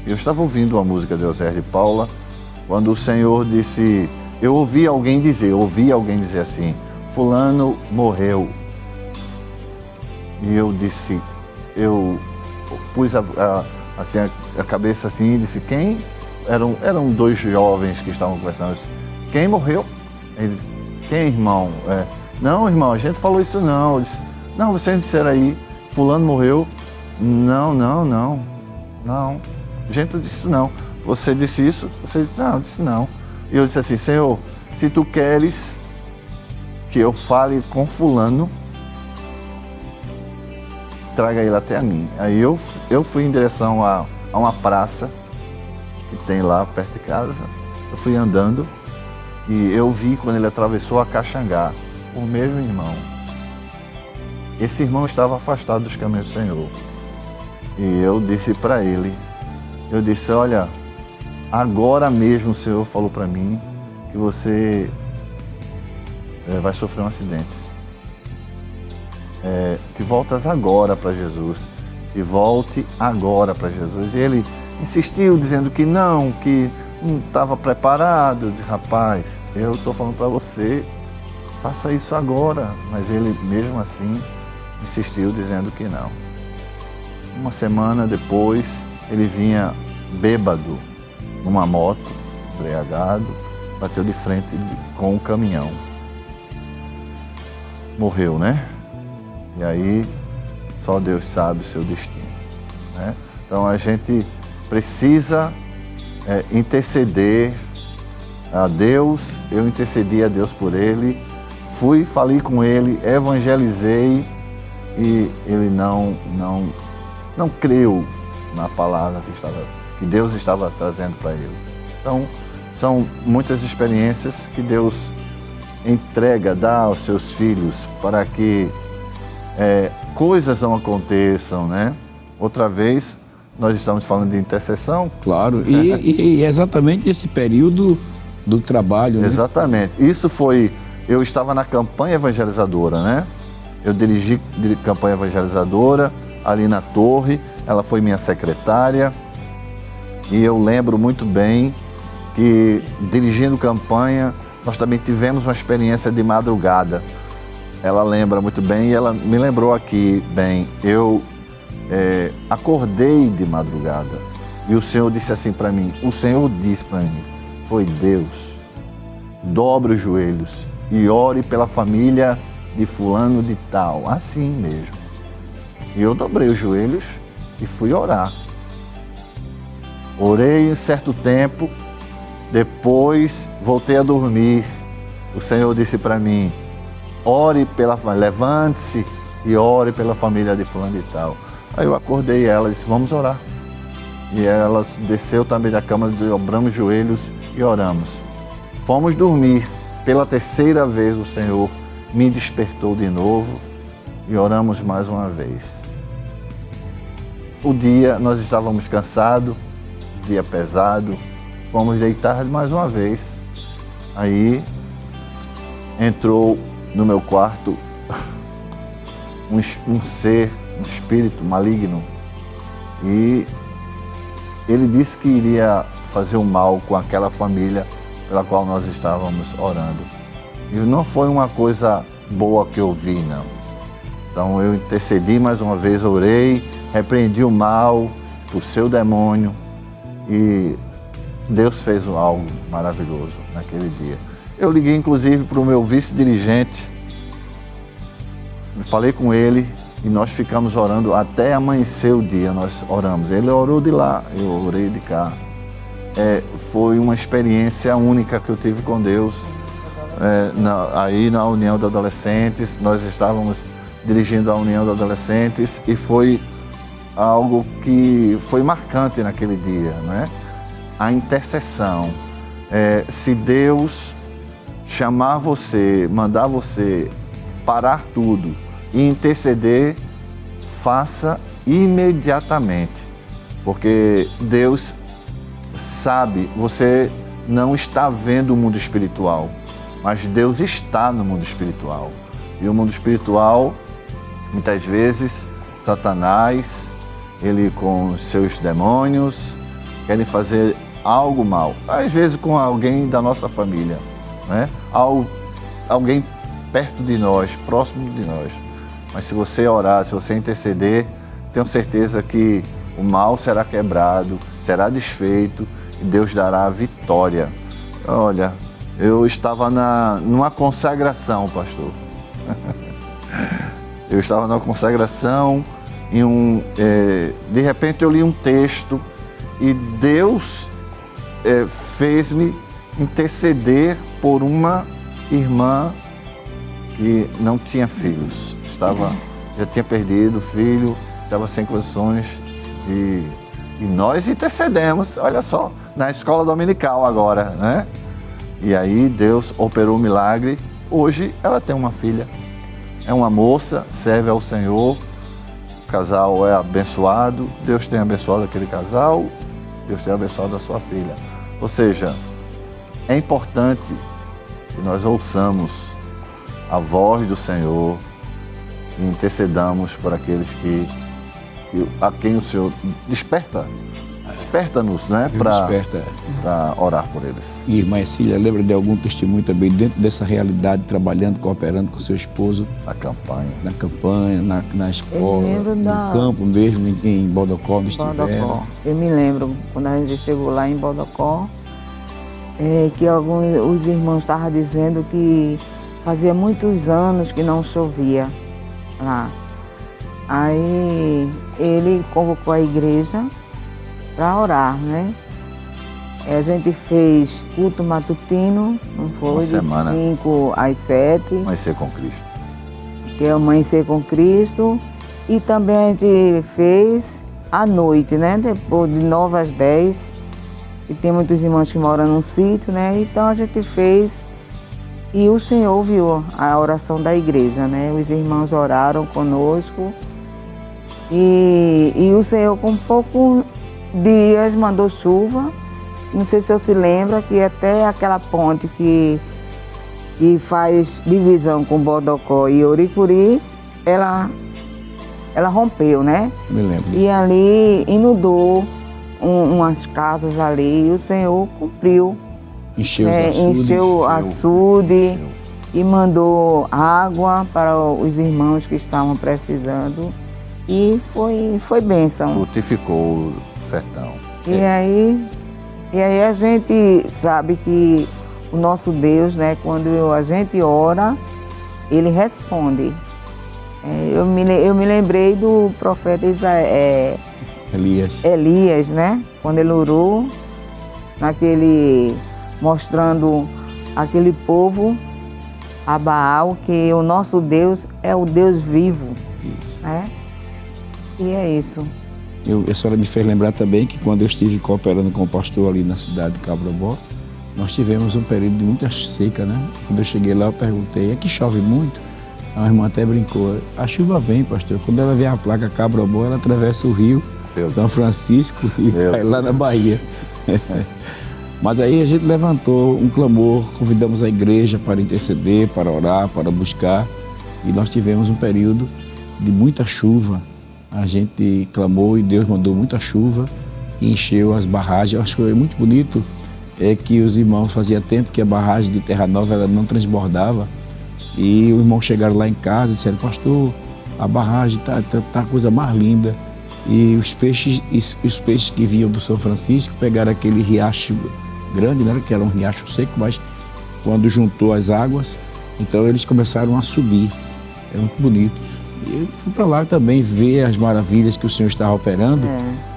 eu estava ouvindo uma música de Oséias de Paula, quando o Senhor disse, eu ouvi alguém dizer assim, fulano morreu. E eu disse, eu pus a cabeça assim e disse, quem? Eram dois jovens que estavam conversando. Eu disse, quem morreu? Ele disse, quem, irmão? Não, irmão, a gente falou isso não. Eu disse, não, vocês disseram aí, fulano morreu. Não. A gente disse isso não. Você disse isso? Você disse, não, eu disse não. E eu disse assim, Senhor, se tu queres que eu fale com fulano, traga ele até a mim. Aí eu fui em direção a uma praça que tem lá perto de casa. Eu fui andando e eu vi quando ele atravessou a Caxangá, o mesmo irmão. Esse irmão estava afastado dos caminhos do Senhor. E eu disse para ele, eu disse, olha, agora mesmo o Senhor falou para mim que você vai sofrer um acidente. Te voltas agora para Jesus. Se volte agora para Jesus. E ele insistiu, dizendo que não estava preparado. Eu disse, rapaz, eu estou falando para você, faça isso agora. Mas ele, mesmo assim, insistiu, dizendo que não. Uma semana depois, ele vinha bêbado, numa moto, embriagado, bateu de frente com um caminhão. Morreu, né? E aí, só Deus sabe o seu destino, né? Então, a gente precisa interceder a Deus. Eu intercedi a Deus por ele, falei com ele, evangelizei e ele não creu na palavra que Deus estava trazendo para ele. Então, são muitas experiências que Deus dá aos seus filhos para que coisas não aconteçam, né? Outra vez, nós estamos falando de intercessão. Claro, e exatamente nesse período do trabalho, né? Exatamente. Isso foi... Eu estava na campanha evangelizadora, né? Eu dirigi campanha evangelizadora ali na Torre, ela foi minha secretária, e eu lembro muito bem que, dirigindo campanha, nós também tivemos uma experiência de madrugada. Ela lembra muito bem e ela me lembrou aqui, bem, eu acordei de madrugada e o Senhor disse assim para mim, o Senhor disse para mim, foi Deus, dobre os joelhos e ore pela família de fulano de tal, assim mesmo. E eu dobrei os joelhos e fui orar. Orei um certo tempo, depois voltei a dormir. O Senhor disse para mim, ore pela família, levante-se e ore pela família de fulano de tal. Aí eu acordei ela e disse, vamos orar. E ela desceu também da cama, dobramos os joelhos e oramos. Fomos dormir. Pela terceira vez o Senhor me despertou de novo e oramos mais uma vez. O dia, nós estávamos cansados, dia pesado, fomos deitar mais uma vez. Aí entrou no meu quarto um ser, um espírito maligno, e ele disse que iria fazer o mal com aquela família pela qual nós estávamos orando. E não foi uma coisa boa que eu vi, não. Então eu intercedi mais uma vez, orei, repreendi o mal, o seu demônio, e Deus fez algo maravilhoso naquele dia. Eu liguei inclusive para o meu vice-dirigente, falei com ele e nós ficamos orando até amanhecer o dia, nós oramos. Ele orou de lá, eu orei de cá. Foi uma experiência única que eu tive com Deus. Aí na União de Adolescentes, nós estávamos dirigindo a União de Adolescentes e foi algo que foi marcante naquele dia, né? A intercessão. Se Deus chamar você, mandar você parar tudo e interceder, faça imediatamente, porque Deus sabe, você não está vendo o mundo espiritual, mas Deus está no mundo espiritual. E o mundo espiritual, muitas vezes, Satanás, ele com os seus demônios, querem fazer algo mal. Às vezes com alguém da nossa família, né? Alguém perto de nós, próximo de nós. Mas se você orar, se você interceder, tenho certeza que o mal será quebrado, será desfeito e Deus dará a vitória. Olha, eu estava numa consagração, pastor. Eu estava numa consagração e de repente eu li um texto e Deus fez-me interceder por uma irmã que não tinha filhos. Já tinha perdido o filho, estava sem condições e nós intercedemos, olha só, na escola dominical agora, né? E aí Deus operou um milagre. Hoje ela tem uma filha, é uma moça, serve ao Senhor, o casal é abençoado, Deus tem abençoado aquele casal, Deus tem abençoado a sua filha. Ou seja, é importante que nós ouçamos a voz do Senhor e intercedamos por aqueles a quem o Senhor desperta-nos, né, para orar por eles. E irmã Cília, lembra de algum testemunho também dentro dessa realidade, trabalhando, cooperando com seu esposo? Na campanha. Na campanha, na escola, no campo mesmo, em Bodocó, onde estiveram. Eu me lembro, quando a gente chegou lá em Bodocó, que os irmãos estavam dizendo que fazia muitos anos que não chovia lá. Aí ele convocou a igreja para orar, né? A gente fez culto matutino, não foi? De 5 às 7. Amanhecer com Cristo. Que é Amanhecer com Cristo. E também a gente fez à noite, né? Depois de 9 às 10. E tem muitos irmãos que moram num sítio, né? Então a gente fez. E o Senhor ouviu a oração da igreja, né? Os irmãos oraram conosco. E o Senhor, com poucos dias, mandou chuva. Não sei se você se lembra que até aquela ponte que faz divisão com Bodocó e Oricuri, ela rompeu, né? Me lembro. E ali inundou umas casas ali, e o Senhor cumpriu. Encheu os açudes. Encheu o açude e mandou água para os irmãos que estavam precisando. E foi bênção. Frutificou o sertão. E aí a gente sabe que o nosso Deus, né, quando a gente ora, Ele responde. Eu me lembrei do profeta Elias, né? Quando ele orou, mostrando aquele povo a Baal, que o nosso Deus é o Deus vivo. Isso. Né? E é isso. A senhora me fez lembrar também que quando eu estive cooperando com o pastor ali na cidade de Cabrobó, nós tivemos um período de muita seca, né? Quando eu cheguei lá, eu perguntei, é que chove muito? A irmã até brincou, a chuva vem, pastor. Quando ela vê a placa Cabrobó, ela atravessa o rio São Francisco e cai lá na Bahia. Mas aí a gente levantou um clamor, convidamos a igreja para interceder, para orar, para buscar. E nós tivemos um período de muita chuva. A gente clamou e Deus mandou muita chuva e encheu as barragens. Eu acho que foi muito bonito que os irmãos, fazia tempo que a barragem de Terra Nova ela não transbordava. E os irmãos chegaram lá em casa e disseram, pastor, a barragem tá a coisa mais linda. E os peixes que vinham do São Francisco pegaram aquele riacho grande, né, que era um riacho seco, mas quando juntou as águas, então eles começaram a subir. Era muito bonito. E eu fui para lá também ver as maravilhas que o Senhor estava operando.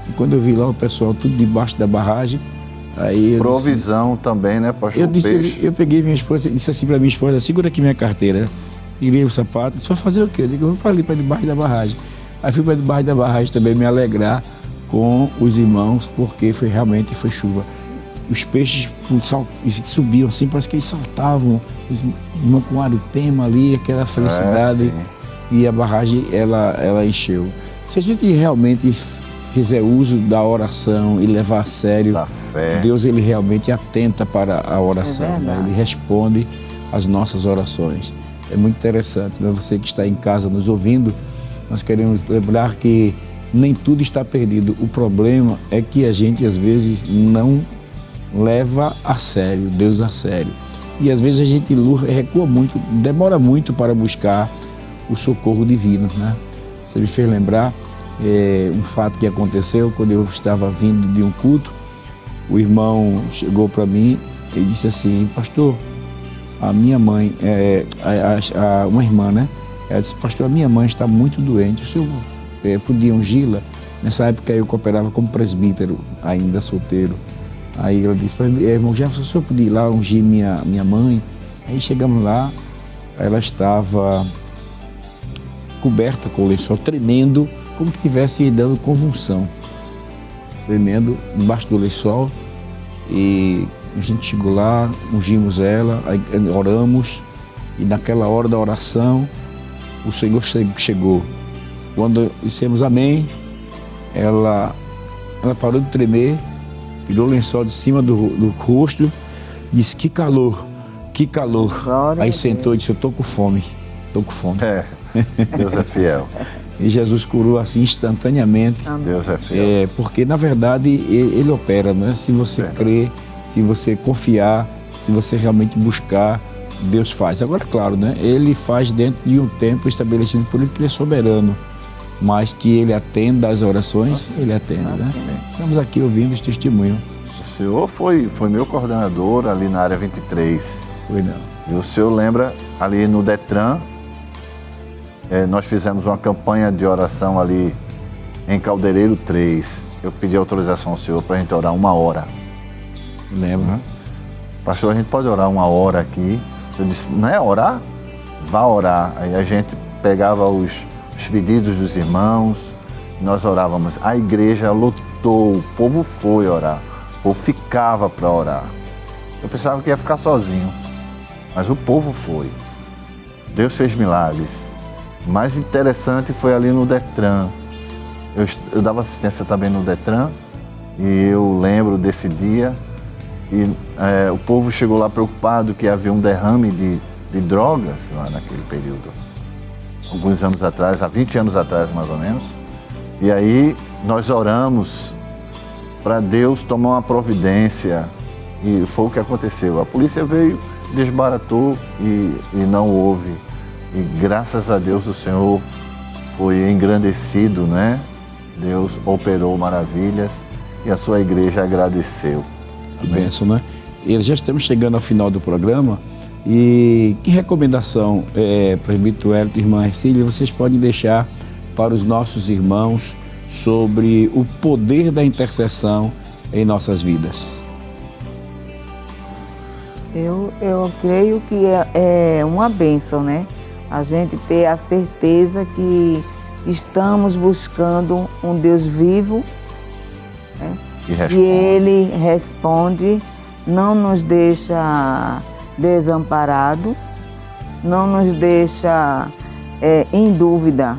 E quando eu vi lá o pessoal tudo debaixo da barragem, aí eu provisão disse, também, né, pastor? Eu peguei minha esposa e disse assim para minha esposa, segura aqui minha carteira. Tirei o sapato, disse, vai fazer o quê? Eu digo, eu vou para ali, para debaixo da barragem. Aí fui para debaixo da barragem também me alegrar com os irmãos, porque realmente foi chuva. Os peixes subiam assim, parece que eles saltavam, os irmãos com arupema ali, aquela felicidade. E a barragem, ela encheu. Se a gente realmente fizer uso da oração e levar a sério, da fé, Deus ele realmente atenta para a oração, né? Ele responde às nossas orações. É muito interessante, né? Você que está em casa nos ouvindo, nós queremos lembrar que nem tudo está perdido. O problema é que a gente às vezes não leva a sério, Deus a sério. E às vezes a gente recua muito, demora muito para buscar o socorro divino, né? Você me fez lembrar um fato que aconteceu quando eu estava vindo de um culto. O irmão chegou para mim e disse assim, pastor, a minha mãe, uma irmã, né? Ela disse, pastor, a minha mãe está muito doente, o senhor podia ungí-la? Nessa época eu cooperava como presbítero, ainda solteiro. Aí ela disse, irmão Jefferson, o senhor podia ir lá ungir minha mãe? Aí chegamos lá, ela estava coberta com o lençol, tremendo, como que estivesse dando convulsão. Tremendo, debaixo do lençol. E a gente chegou lá, ungimos ela, oramos. E naquela hora da oração, o Senhor chegou. Quando dissemos amém, ela parou de tremer, tirou o lençol de cima do rosto, disse, que calor. Glória. Aí sentou e disse, eu estou com fome. Deus é fiel. E Jesus curou assim instantaneamente. Amém. Deus é fiel. Porque na verdade Ele opera, né? Se você crer, se você confiar, se você realmente buscar, Deus faz. Agora, claro, né? Ele faz dentro de um tempo estabelecido por Ele, que Ele é soberano. Mas que Ele atenda às orações, Ele atende, né? Estamos aqui ouvindo esse testemunho. O senhor foi meu coordenador ali na área 23. Foi não. E o senhor lembra ali no Detran, nós fizemos uma campanha de oração ali em Caldeireiro 3. Eu pedi autorização ao senhor para a gente orar 1 hora. Lembro. Pastor, a gente pode orar 1 hora aqui? Eu disse, não é orar? Vá orar. Aí a gente pegava os pedidos dos irmãos, nós orávamos. A igreja lotou, o povo foi orar, o povo ficava para orar. Eu pensava que ia ficar sozinho, mas o povo foi. Deus fez milagres. O mais interessante foi ali no Detran. Eu dava assistência também no Detran e eu lembro desse dia. E o povo chegou lá preocupado que havia um derrame de drogas lá naquele período. alguns anos atrás, há 20 anos atrás mais ou menos. E aí nós oramos para Deus tomar uma providência e foi o que aconteceu. A polícia veio, desbaratou e não houve. E graças a Deus o Senhor foi engrandecido, né? Deus operou maravilhas e a sua igreja agradeceu. Que bênção, né? E já estamos chegando ao final do programa. E que recomendação, presbítero Wellington e irmã Ercília, vocês podem deixar para os nossos irmãos sobre o poder da intercessão em nossas vidas? Eu creio que é uma bênção, né? A gente ter a certeza que estamos buscando um Deus vivo, né? E Ele responde, não nos deixa desamparado, não nos deixa em dúvida.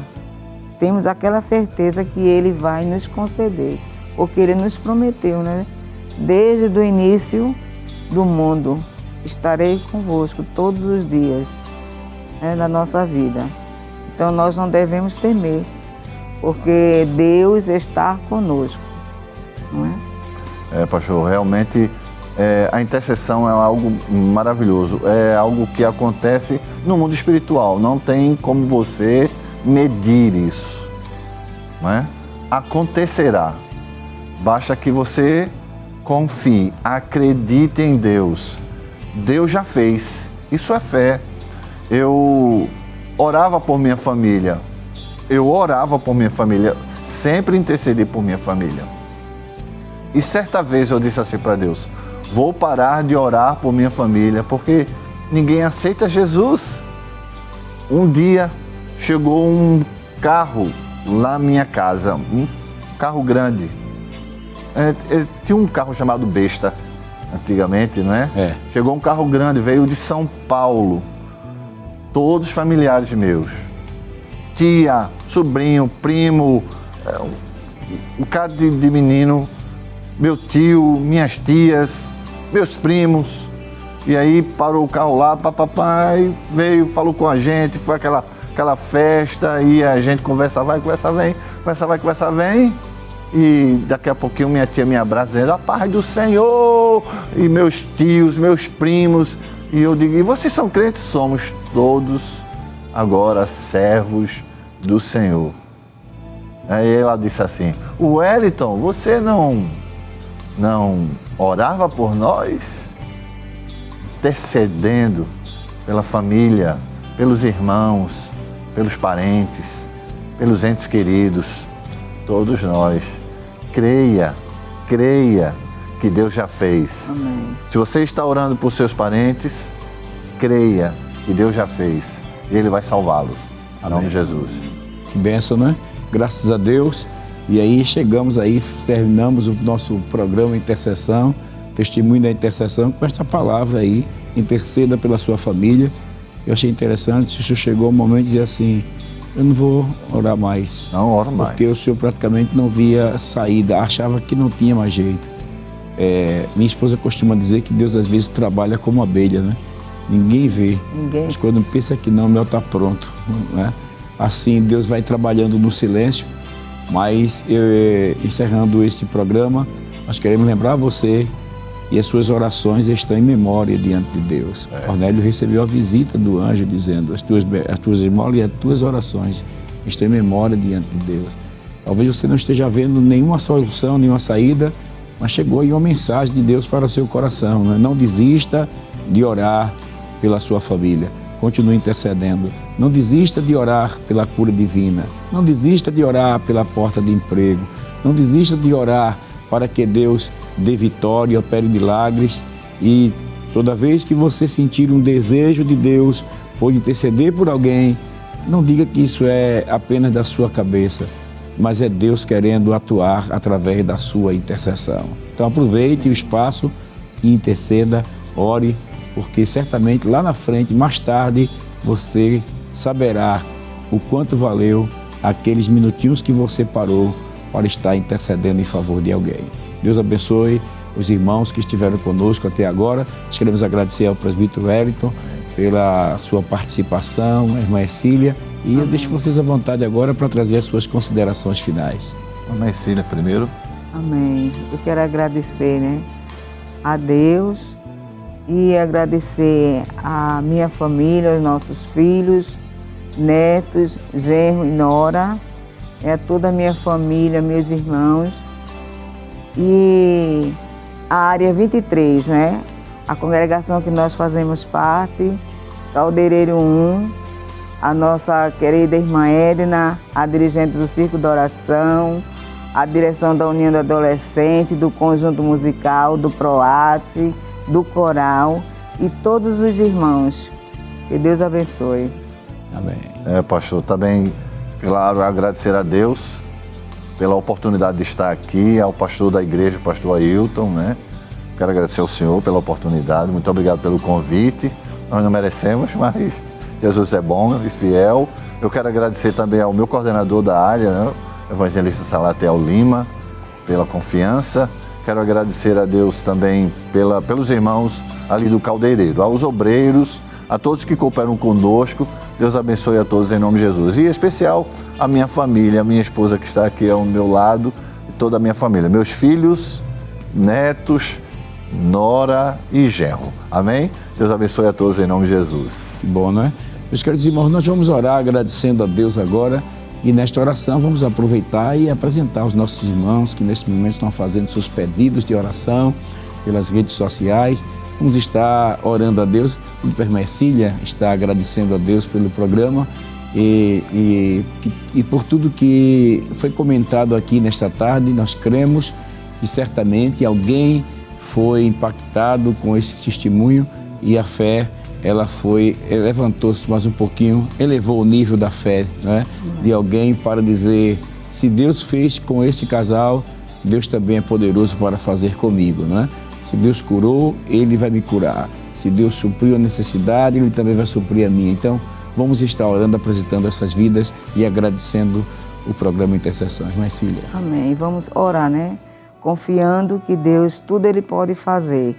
Temos aquela certeza que Ele vai nos conceder, porque Ele nos prometeu, né? Desde o início do mundo, estarei convosco todos os dias, né, da nossa vida. Então nós não devemos temer, porque Deus está conosco, não é? Pastor, realmente a intercessão é algo maravilhoso, é algo que acontece no mundo espiritual, não tem como você medir isso, não é? Acontecerá, basta que você confie, acredite em Deus. Deus já fez, isso é fé. Eu orava por minha família, sempre intercedi por minha família. E certa vez eu disse assim para Deus, vou parar de orar por minha família, porque ninguém aceita Jesus. Um dia chegou um carro lá na minha casa, um carro grande. Tinha um carro chamado Besta, antigamente, não é? Chegou um carro grande, veio de São Paulo. Todos familiares meus. Tia, sobrinho, primo, um cara de menino, meu tio, minhas tias, meus primos. E aí parou o carro lá, papai veio, falou com a gente, foi aquela festa, e a gente conversa vai, conversa vem, conversa vai, conversa vem. E daqui a pouquinho minha tia me abraça dizendo, a paz do Senhor, e meus tios, meus primos. E eu digo, e vocês são crentes? Somos todos agora servos do Senhor. Aí ela disse assim, Wellington, você não orava por nós? Intercedendo pela família, pelos irmãos, pelos parentes, pelos entes queridos, todos nós. Creia que Deus já fez. Amém. Se você está orando por seus parentes, creia que Deus já fez e Ele vai salvá-los. Em nome de Jesus. Que bênção, né? Graças a Deus. E aí terminamos o nosso programa Intercessão, Testemunho da Intercessão, com esta palavra aí, interceda pela sua família. Eu achei interessante, o senhor chegou ao momento de dizer assim, eu não vou orar mais. Não oro mais. Porque o senhor praticamente não via saída, achava que não tinha mais jeito. Minha esposa costuma dizer que Deus às vezes trabalha como abelha, né? Ninguém vê. Mas quando pensa que não, o mel está pronto, né? Assim, Deus vai trabalhando no silêncio. Mas, encerrando este programa, nós queremos lembrar você e as suas orações estão em memória diante de Deus. Cornélio recebeu a visita do anjo dizendo, as tuas esmolas e as tuas orações estão em memória diante de Deus. Talvez você não esteja vendo nenhuma solução, nenhuma saída, mas chegou aí uma mensagem de Deus para o seu coração, né? Não desista de orar pela sua família. Continue intercedendo. Não desista de orar pela cura divina. Não desista de orar pela porta de emprego. Não desista de orar para que Deus dê vitória, opere milagres. E toda vez que você sentir um desejo de Deus por interceder por alguém, não diga que isso é apenas da sua cabeça, mas é Deus querendo atuar através da sua intercessão. Então aproveite o espaço e interceda, ore, porque certamente lá na frente, mais tarde, você saberá o quanto valeu aqueles minutinhos que você parou para estar intercedendo em favor de alguém. Deus abençoe os irmãos que estiveram conosco até agora. Nós queremos agradecer ao presbítero Wellington pela sua participação, a irmã Ercília. E eu deixo vocês à vontade agora para trazer as suas considerações finais. Irmã Ercília primeiro. Amém. Eu quero agradecer, né, a Deus e agradecer a minha família, os nossos filhos, netos, genro e nora, toda a minha família, meus irmãos. E a área 23, né? A congregação que nós fazemos parte, Caldeireiro 1, a nossa querida irmã Edna, a dirigente do Círculo da Oração, a direção da União do Adolescente, do Conjunto Musical, do PROAT, do Coral e todos os irmãos. Que Deus abençoe. Amém. Pastor, também, claro, agradecer a Deus pela oportunidade de estar aqui, ao pastor da igreja, o pastor Ailton, né? Quero agradecer ao senhor pela oportunidade, muito obrigado pelo convite. Nós não merecemos, mas Jesus é bom e fiel. Eu quero agradecer também ao meu coordenador da área, né? O evangelista Salatiel Lima, pela confiança. Quero agradecer a Deus também pelos irmãos ali do Caldeireiro, aos obreiros, a todos que cooperam conosco. Deus abençoe a todos em nome de Jesus. E em especial a minha família, a minha esposa que está aqui ao meu lado, e toda a minha família, meus filhos, netos, nora e genro. Amém? Deus abençoe a todos em nome de Jesus. Bom, né? Meus queridos irmãos, nós vamos orar agradecendo a Deus agora. E nesta oração vamos aproveitar e apresentar os nossos irmãos que neste momento estão fazendo seus pedidos de oração pelas redes sociais. Vamos estar orando a Deus. A irmã Ercília está agradecendo a Deus pelo programa e por tudo que foi comentado aqui nesta tarde. Nós cremos que certamente alguém foi impactado com esse testemunho e a fé levantou-se mais um pouquinho, elevou o nível da fé, né, de alguém para dizer: se Deus fez com esse casal, Deus também é poderoso para fazer comigo, né? Se Deus curou, Ele vai me curar. Se Deus supriu a necessidade, Ele também vai suprir a minha. Então, vamos estar orando, apresentando essas vidas e agradecendo o programa Intercessão. Irmã Ercília. Amém. Vamos orar, né? Confiando que Deus, tudo Ele pode fazer.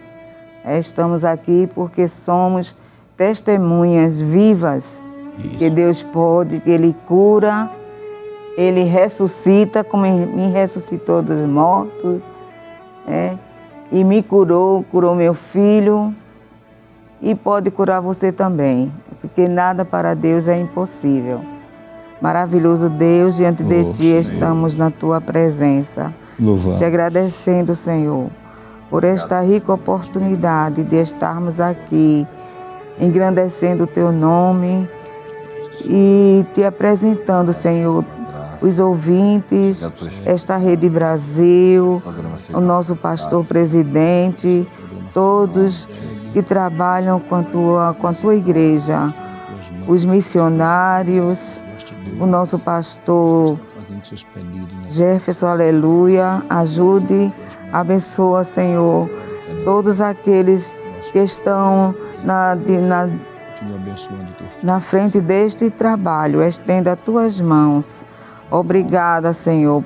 Estamos aqui porque somos testemunhas vivas. Isso. Que Deus pode, que Ele cura, Ele ressuscita, como me ressuscitou dos mortos, e me curou meu filho, e pode curar você também, porque nada para Deus é impossível. Maravilhoso Deus, diante de Ti Senhor. Estamos na Tua presença, louvado. Te agradecendo, Senhor, por esta rica oportunidade de estarmos aqui, engrandecendo o Teu nome e Te apresentando, Senhor, os ouvintes, esta Rede Brasil, o nosso pastor presidente, todos que trabalham com a tua igreja, os missionários, o nosso pastor Jefferson, aleluia, abençoa, Senhor, todos aqueles que estão na frente deste trabalho. Estenda as tuas mãos. Obrigada, Senhor,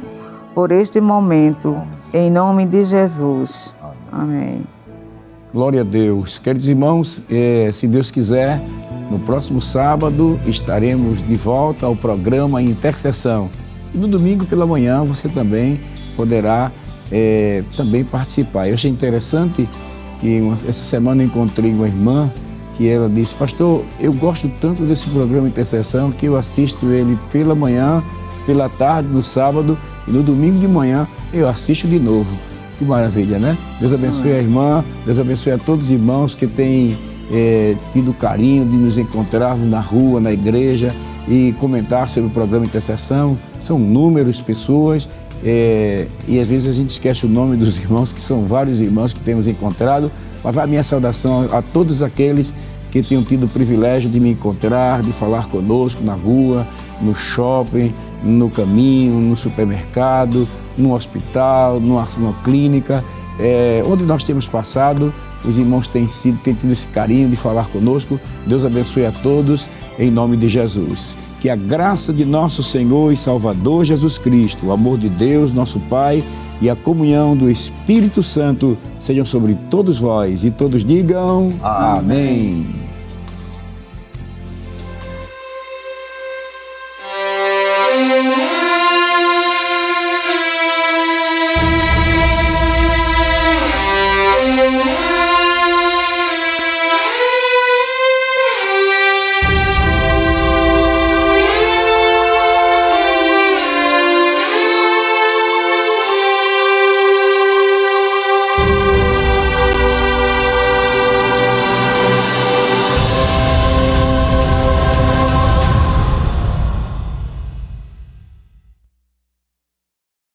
por este momento, em nome de Jesus. Amém. Glória a Deus. Queridos irmãos, se Deus quiser, no próximo sábado estaremos de volta ao programa Intercessão. E no domingo pela manhã você também poderá também participar. Eu achei interessante que essa semana eu encontrei uma irmã que ela disse: pastor, eu gosto tanto desse programa Intercessão que eu assisto ele pela manhã, pela tarde, no sábado, e no domingo de manhã eu assisto de novo. Que maravilha, né? Deus abençoe a irmã, Deus abençoe a todos os irmãos que têm tido o carinho de nos encontrarmos na rua, na igreja e comentar sobre o programa Intercessão. São inúmeras pessoas e às vezes a gente esquece o nome dos irmãos, que são vários irmãos que temos encontrado, mas vai a minha saudação a todos aqueles que tenham tido o privilégio de me encontrar, de falar conosco na rua, no shopping, no caminho, no supermercado, no hospital, numa clínica, onde nós temos passado. Os irmãos têm tido esse carinho de falar conosco. Deus abençoe a todos, em nome de Jesus. Que a graça de nosso Senhor e Salvador Jesus Cristo, o amor de Deus, nosso Pai, e a comunhão do Espírito Santo sejam sobre todos vós. E todos digam amém.